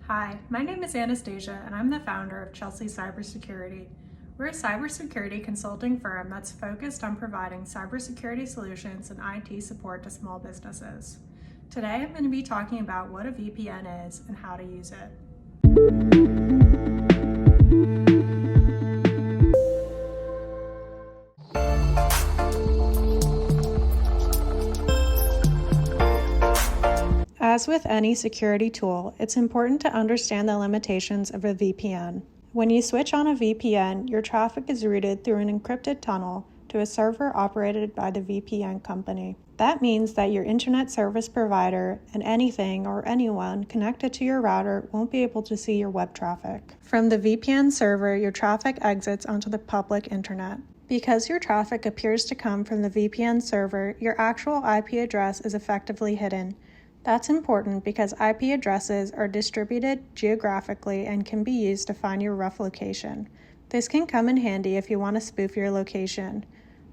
Hi, my name is Anastasia and I'm the founder of Chelsea Cybersecurity. We're a cybersecurity consulting firm that's focused on providing cybersecurity solutions and IT support to small businesses. Today I'm going to be talking about what a VPN is and how to use it. As with any security tool, it's important to understand the limitations of a VPN. When you switch on a VPN, your traffic is routed through an encrypted tunnel to a server operated by the VPN company. That means that your internet service provider and anything or anyone connected to your router won't be able to see your web traffic. From the VPN server, your traffic exits onto the public internet. Because your traffic appears to come from the VPN server, your actual IP address is effectively hidden. That's important because IP addresses are distributed geographically and can be used to find your rough location. This can come in handy if you want to spoof your location.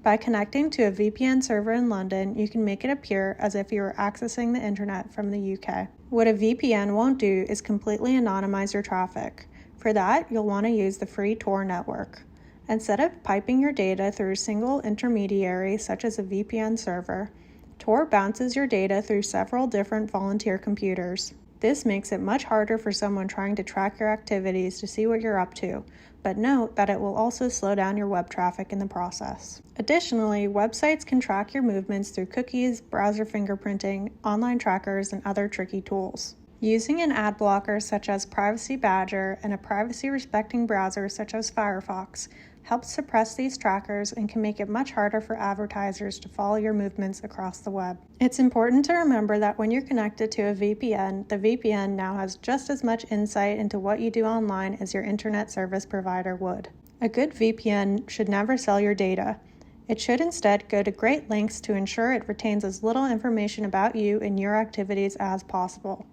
By connecting to a VPN server in London, you can make it appear as if you were accessing the internet from the UK. What a VPN won't do is completely anonymize your traffic. For that, you'll want to use the free Tor network. Instead of piping your data through a single intermediary such as a VPN server, Tor bounces your data through several different volunteer computers. This makes it much harder for someone trying to track your activities to see what you're up to, but note that it will also slow down your web traffic in the process. Additionally, websites can track your movements through cookies, browser fingerprinting, online trackers, and other tricky tools. Using an ad blocker such as Privacy Badger and a privacy-respecting browser such as Firefox helps suppress these trackers and can make it much harder for advertisers to follow your movements across the web. It's important to remember that when you're connected to a VPN, the VPN now has just as much insight into what you do online as your internet service provider would. A good VPN should never sell your data. It should instead go to great lengths to ensure it retains as little information about you and your activities as possible.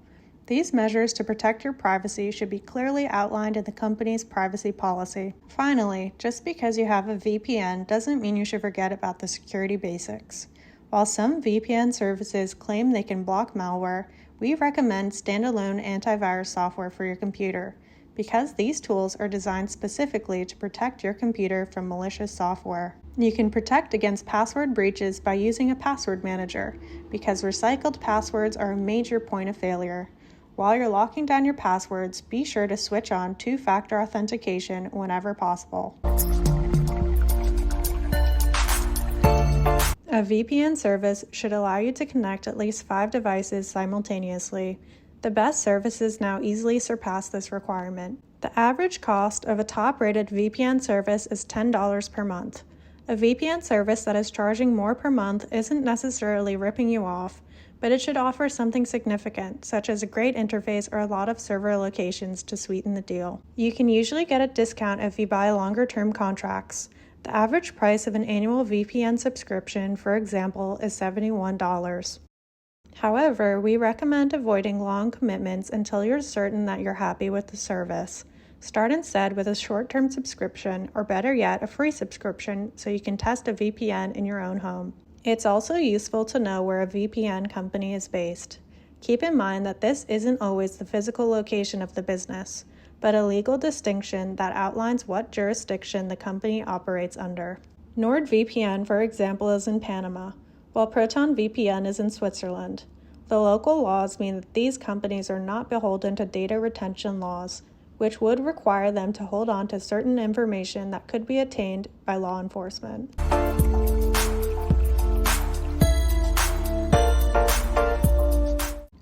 These measures to protect your privacy should be clearly outlined in the company's privacy policy. Finally, just because you have a VPN doesn't mean you should forget about the security basics. While some VPN services claim they can block malware, we recommend standalone antivirus software for your computer, because these tools are designed specifically to protect your computer from malicious software. You can protect against password breaches by using a password manager, because recycled passwords are a major point of failure. While you're locking down your passwords, be sure to switch on two-factor authentication whenever possible. A VPN service should allow you to connect at least 5 devices simultaneously. The best services now easily surpass this requirement. The average cost of a top-rated VPN service is $10 per month. A VPN service that is charging more per month isn't necessarily ripping you off, but it should offer something significant, such as a great interface or a lot of server locations to sweeten the deal. You can usually get a discount if you buy longer-term contracts. The average price of an annual VPN subscription, for example, is $71. However, we recommend avoiding long commitments until you're certain that you're happy with the service. Start instead with a short-term subscription, or better yet, a free subscription, so you can test a VPN in your own home. It's also useful to know where a VPN company is based. Keep in mind that this isn't always the physical location of the business, but a legal distinction that outlines what jurisdiction the company operates under. NordVPN, for example, is in Panama, while ProtonVPN is in Switzerland. The local laws mean that these companies are not beholden to data retention laws, which would require them to hold on to certain information that could be attained by law enforcement.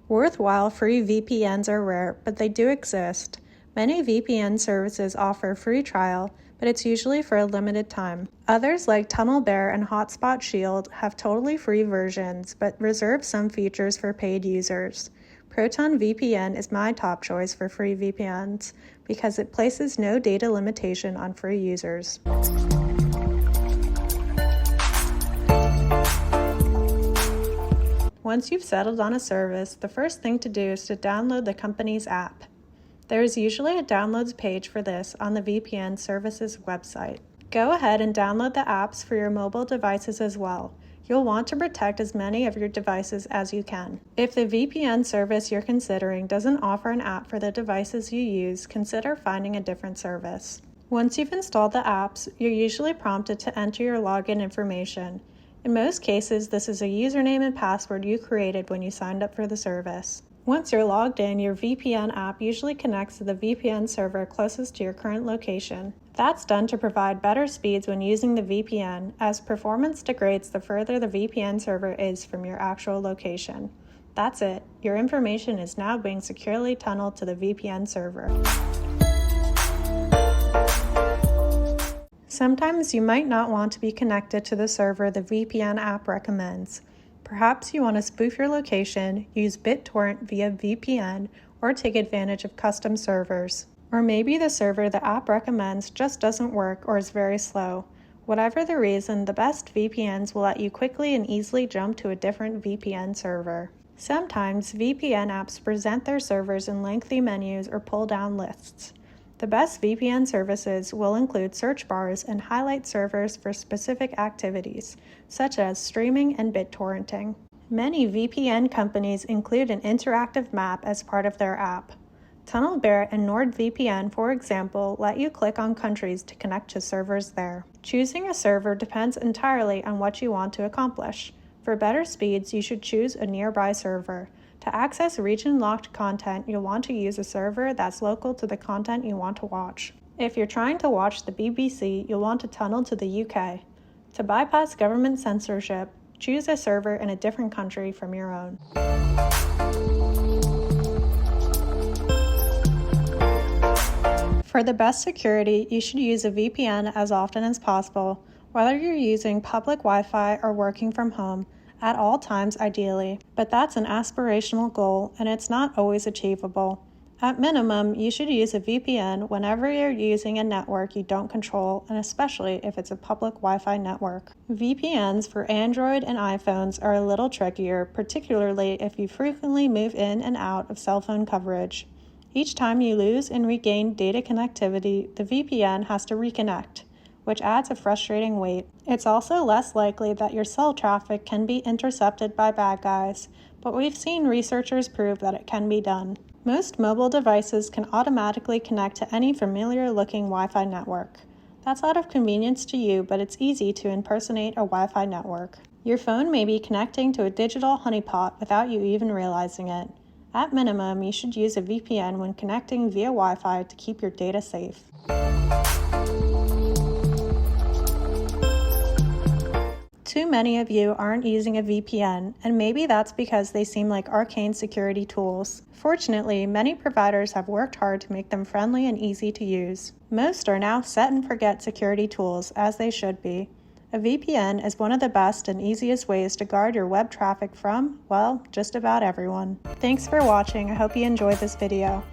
Worthwhile free VPNs are rare, but they do exist. Many VPN services offer free trial, but it's usually for a limited time. Others like TunnelBear and Hotspot Shield have totally free versions, but reserve some features for paid users. ProtonVPN is my top choice for free VPNs because it places no data limitation on free users. Once you've settled on a service, the first thing to do is to download the company's app. There is usually a downloads page for this on the VPN service's website. Go ahead and download the apps for your mobile devices as well. You'll want to protect as many of your devices as you can. If the VPN service you're considering doesn't offer an app for the devices you use, consider finding a different service. Once you've installed the apps, you're usually prompted to enter your login information. In most cases, this is a username and password you created when you signed up for the service. Once you're logged in, your VPN app usually connects to the VPN server closest to your current location. That's done to provide better speeds when using the VPN, as performance degrades the further the VPN server is from your actual location. That's it. Your information is now being securely tunneled to the VPN server. Sometimes you might not want to be connected to the server the VPN app recommends. Perhaps you want to spoof your location, use BitTorrent via VPN, or take advantage of custom servers. Or maybe the server the app recommends just doesn't work or is very slow. Whatever the reason, the best VPNs will let you quickly and easily jump to a different VPN server. Sometimes VPN apps present their servers in lengthy menus or pull-down lists. The best VPN services will include search bars and highlight servers for specific activities, such as streaming and BitTorrenting. Many VPN companies include an interactive map as part of their app. TunnelBear and NordVPN, for example, let you click on countries to connect to servers there. Choosing a server depends entirely on what you want to accomplish. For better speeds, you should choose a nearby server. To access region-locked content, you'll want to use a server that's local to the content you want to watch. If you're trying to watch the BBC, you'll want to tunnel to the UK. To bypass government censorship, choose a server in a different country from your own. For the best security, you should use a VPN as often as possible, whether you're using public Wi-Fi or working from home, at all times ideally, but that's an aspirational goal and it's not always achievable. At minimum, you should use a VPN whenever you're using a network you don't control, and especially if it's a public Wi-Fi network. VPNs for Android and iPhones are a little trickier, particularly if you frequently move in and out of cell phone coverage. Each time you lose and regain data connectivity, the VPN has to reconnect, which adds a frustrating wait. It's also less likely that your cell traffic can be intercepted by bad guys, but we've seen researchers prove that it can be done. Most mobile devices can automatically connect to any familiar-looking Wi-Fi network. That's out of convenience to you, but it's easy to impersonate a Wi-Fi network. Your phone may be connecting to a digital honeypot without you even realizing it. At minimum, you should use a VPN when connecting via Wi-Fi to keep your data safe. Too many of you aren't using a VPN, and maybe that's because they seem like arcane security tools. Fortunately, many providers have worked hard to make them friendly and easy to use. Most are now set and forget security tools, as they should be. A VPN is one of the best and easiest ways to guard your web traffic from, well, just about everyone. Thanks for watching. I hope you enjoyed this video.